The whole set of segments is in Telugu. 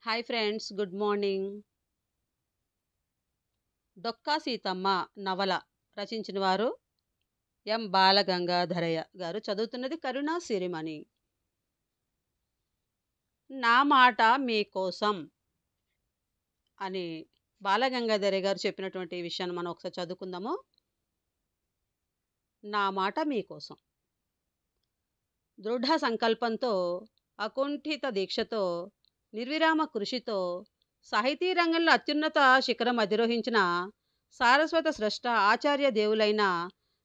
Hi friends, good morning. 'Dokka Seethamma' నవల రచించిన వారు ఎం. బాలగంగాధరయ్య గారు. చదువుతున్నది కరుణా సిరిమణి. నా మాట మీకోసం అని బాలగంగాధరయ్య గారు చెప్పినటువంటి ఈ విషయాన్ని మనం ఒకసారి చదువుకుందాము. నా మాట మీకోసం. దృఢ సంకల్పంతో, అకుంఠిత దీక్షతో, నిర్విరామ కృషితో సాహితీ రంగంలో అత్యున్నత శిఖరం అధిరోహించిన సారస్వత స్రష్ట ఆచార్య దేవులైన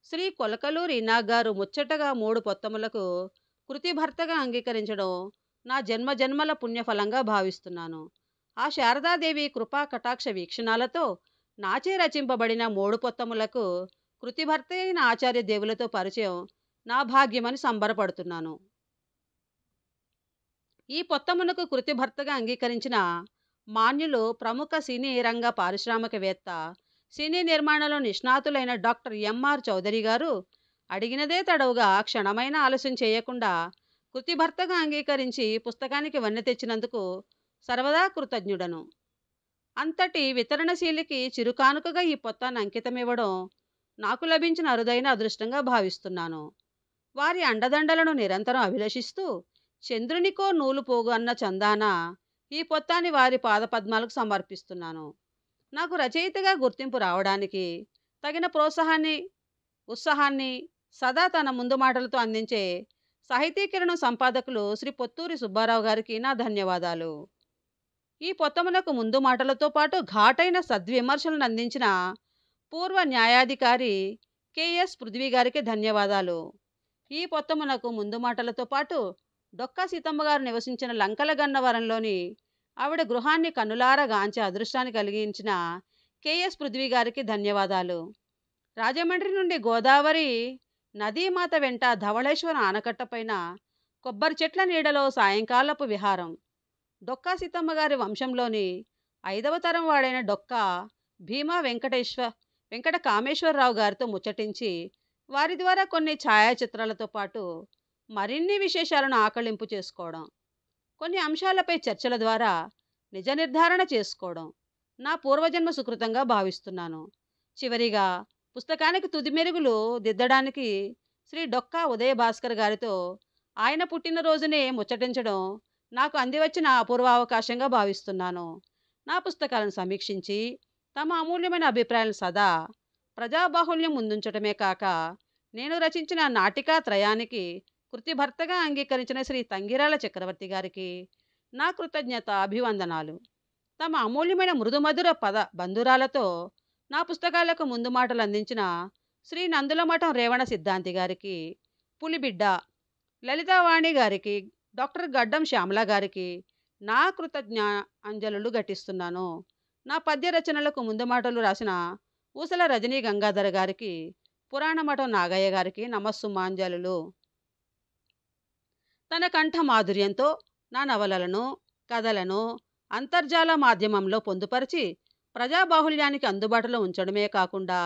శ్రీ కొలకలూరి ఇనాగారు ముచ్చటగా 3 పొత్తములకు కృతిభర్తగా అంగీకరించడం నా జన్మజన్మల పుణ్యఫలంగా భావిస్తున్నాను. ఆ శారదాదేవి కృపా కటాక్ష వీక్షణాలతో నాచే రచింపబడిన 3 పొత్తములకు కృతిభర్త అయిన ఆచార్య దేవులతో పరిచయం నా భాగ్యమని సంబరపడుతున్నాను. ఈ పొత్తమునకు కృతిభర్తగా అంగీకరించిన మాన్యులు ప్రముఖ సినీ రంగ పారిశ్రామికవేత్త, సినీ నిర్మాణంలో నిష్ణాతులైన డాక్టర్ ఎంఆర్ చౌదరి గారు అడిగినదే తడవుగా క్షణమైన ఆలస్యం చేయకుండా కృతిభర్తగా అంగీకరించి పుస్తకానికి వన్నె తెచ్చినందుకు సర్వదా కృతజ్ఞుడను. అంతటి వితరణశీలికి చిరుకానుకగా ఈ పొత్తాన్ని అంకితమివ్వడం నాకు లభించిన అరుదైన అదృష్టంగా భావిస్తున్నాను. వారి అండదండలను నిరంతరం అభిలషిస్తూ చంద్రునికో నూలు పోగు అన్న చందాన ఈ పొత్తాన్ని వారి పాదపద్మాలకు సమర్పిస్తున్నాను. నాకు రచయితగా గుర్తింపు రావడానికి తగిన ప్రోత్సాహాన్ని, ఉత్సాహాన్ని సదా తన ముందు మాటలతో అందించే సాహితీకరణం సంపాదకులు శ్రీ పొత్తూరి సుబ్బారావు గారికి నా ధన్యవాదాలు. ఈ పొత్తములకు ముందు మాటలతో పాటు ఘాటైన సద్విమర్శలను అందించిన పూర్వ న్యాయాధికారి కెఎస్ పృథ్వీ గారికి ధన్యవాదాలు. ఈ పొత్తమునకు ముందు మాటలతో పాటు డొక్కా సీతమ్మ గారు నివసించిన లంకల గన్నవరంలోని ఆవిడ గృహాన్ని కన్నులారా గాంచే అదృష్టాన్ని కలిగించిన కెఎస్ పృథ్వీ గారికి ధన్యవాదాలు. రాజమండ్రి నుండి గోదావరి నదీమాత వెంట ధవళేశ్వర ఆనకట్ట పైన కొబ్బరి చెట్ల నీడలో సాయంకాలపు విహారం. డొక్కా సీతమ్మ గారి వంశంలోని 5వ తరం వాడైన డొక్కా భీమా వెంకట కామేశ్వరరావు గారితో ముచ్చటించి వారి ద్వారా కొన్ని ఛాయాచిత్రాలతో పాటు మరిన్ని విశేషాలను ఆకళింపు చేసుకోవడం, కొన్ని అంశాలపై చర్చల ద్వారా నిజ నిర్ధారణ చేసుకోవడం నా పూర్వజన్మ సుకృతంగా భావిస్తున్నాను. చివరిగా పుస్తకానికి తుది మెరుగులు దిద్దడానికి శ్రీ డొక్కా ఉదయ భాస్కర్ గారితో ఆయన పుట్టినరోజునే ముచ్చటించడం నాకు అందివచ్చిన అపూర్వావకాశంగా భావిస్తున్నాను. నా పుస్తకాలను సమీక్షించి తమ అమూల్యమైన అభిప్రాయాలను సదా ప్రజాబాహుల్యం ముందుంచడమే కాక నేను రచించిన నాటికా త్రయానికి కృతిభర్తగా అంగీకరించిన శ్రీ తంగిరాల చక్రవర్తి గారికి నా కృతజ్ఞత అభివందనాలు. తమ అమూల్యమైన మృదుమధుర పద బంధురాలతో నా పుస్తకాలకు ముందు మాటలు అందించిన శ్రీ నందులమఠం రేవణ సిద్ధాంతి గారికి, పులిబిడ్డ లలితావాణి గారికి, డాక్టర్ గడ్డం శ్యామల గారికి నా అంజలులు ఘటిస్తున్నాను. నా పద్య రచనలకు ముందు మాటలు రాసిన ఊసల రజనీ గంగాధర గారికి, పురాణమఠం నాగయ్య గారికి నమస్సుమాంజలులు. తన కంఠ మాధుర్యంతో నా నవలలను, కథలను అంతర్జాల మాధ్యమంలో పొందుపరిచి ప్రజాబాహుల్యానికి అందుబాటులో ఉంచడమే కాకుండా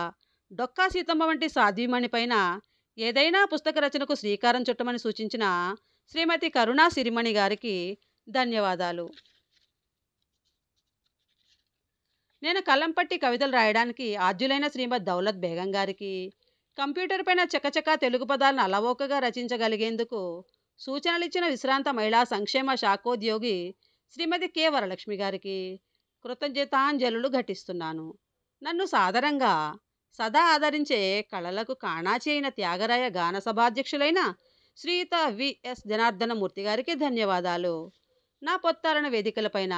డొక్కా సీతమ్మ వంటి సాధ్వీమణి పైన ఏదైనా పుస్తక రచనకు శ్రీకారం చుట్టమని సూచించిన శ్రీమతి కరుణా సిరిమణి గారికి ధన్యవాదాలు. నేను కలంపట్టి కవితలు రాయడానికి ఆద్యులైన శ్రీమతి దౌలత్ బేగం గారికి, కంప్యూటర్ పైన చకచకా తెలుగు పదాలను అలవోకగా రచించగలిగేందుకు సూచనలిచ్చిన విశ్రాంత మహిళా సంక్షేమ శాఖోద్యోగి శ్రీమతి కె వరలక్ష్మి గారికి కృతజ్ఞతాంజలులు ఘటిస్తున్నాను. నన్ను సాదరంగా సదా ఆదరించే కళలకు కాణాచి అయిన త్యాగరాయ గాన సభాధ్యక్షులైన శ్రీయుత విఎస్ జనార్దనమూర్తి గారికి ధన్యవాదాలు. నా పొత్తాలన వేదికలపైన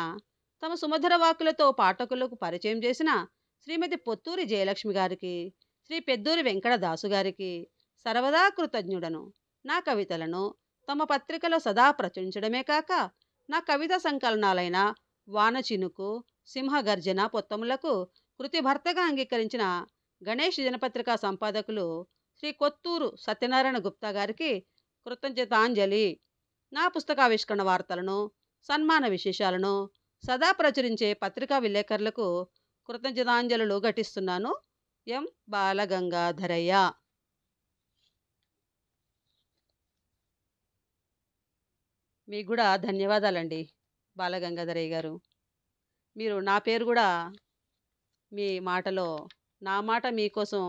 తమ సుమధుర వాక్కులతో పాఠకులకు పరిచయం చేసిన శ్రీమతి పొత్తూరి జయలక్ష్మి గారికి, శ్రీ పెద్దూరి వెంకటదాసు గారికి సర్వదా కృతజ్ఞుడను. నా కవితలను తమ పత్రికలో సదా ప్రచురించడమే కాక నా కవితా సంకలనాలైన వానచినుకు, సింహగర్జన పొత్తములకు కృతిభర్తగా అంగీకరించిన గణేష్ దినపత్రికా సంపాదకులు శ్రీ కొత్తూరు సత్యనారాయణ గుప్తా గారికి కృతజ్ఞతాంజలి. నా పుస్తకావిష్కరణ వార్తలను, సన్మాన విశేషాలను సదా ప్రచురించే పత్రికా విలేకరులకు కృతజ్ఞతాంజలులు ఘటిస్తున్నాను. ఎం. బాలగంగాధరయ్య. మీకు కూడా ధన్యవాదాలండి. బాలగంగాధరయ్య గారు. మీరు నా పేరు గూడా మీ మాటలో నా మాట మీకోసం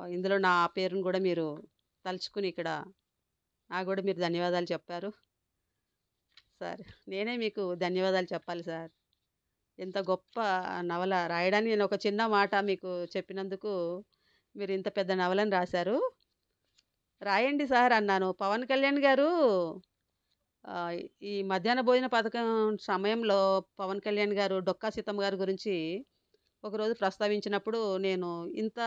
ఇందులో నా పేరును గూడా మీరు తలుచుకుని ఇక్కడ నాకు గూడా మీరు ధన్యవాదాలు చెప్పారు. సార్ నేనే మీకు ధన్యవాదాలు చెప్పాలి సార్. ఇంత గొప్ప నవల రాయడానికి నేను ఒక చిన్న మాట మీకు చెప్పినందుకు మీరు ఇంత పెద్ద నవలని రాశారు. రాయండి సార్ అన్నాను. పవన్ కళ్యాణ్ గారు ఆహ్, ఈ మధ్యాహ్న భోజన పథకం సమయంలో పవన్ కళ్యాణ్ గారు 'డొక్కా సీతమ్మ' గారి గురించి ఒకరోజు ప్రస్తావించినప్పుడు నేను ఇంత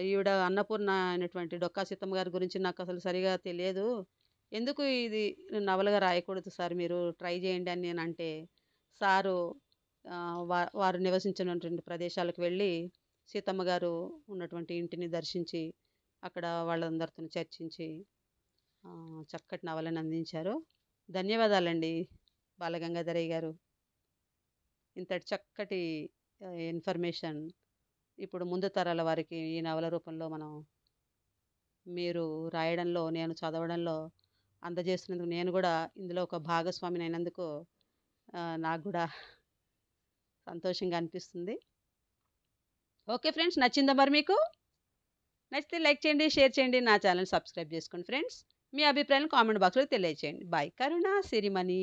ఈవిడ అన్నపూర్ణ అయినటువంటి 'డొక్కా సీతమ్మ' గారి గురించి నాకసలు సరిగా తెలియదు. ఎందుకు ఇది నవలగా రాయకూడదు సార్ మీరు ట్రై చేయండి అని నేనంటే, సారు వారు నివసించినటువంటి ప్రదేశాలకు వెళ్ళి సీతమ్మ గారు ఉన్నటువంటి ఇంటిని దర్శించి, అక్కడ వాళ్ళందరితోని చర్చించి చక్కటి నవలను అందించారు. ధన్యవాదాలండి బాలగంగాధరయ్య గారు. ఇంతటి చక్కటి ఇన్ఫర్మేషన్ ఇప్పుడు ముందు తరాల వారికి ఈ నవల రూపంలో మీరు రాయడంలో, నేను చదవడంలో అందజేస్తున్నందుకు నేను గూడా ఇందులో ఒక భాగస్వామినైనందుకు నాకు గూడా సంతోషంగా అనిపిస్తుంది. ఓకే ఫ్రెండ్స్, నచ్చిందా మరి మీకు? నచ్చితే లైక్ చేయండి, షేర్ చేయండి, నా ఛానల్ సబ్స్క్రైబ్ చేసుకోండి ఫ్రెండ్స్. మీ అభిప్రాయాలను కామెంట్ బాక్స్‌లో తెలియజేయండి. బాయ్. కరుణ సిరిమణి.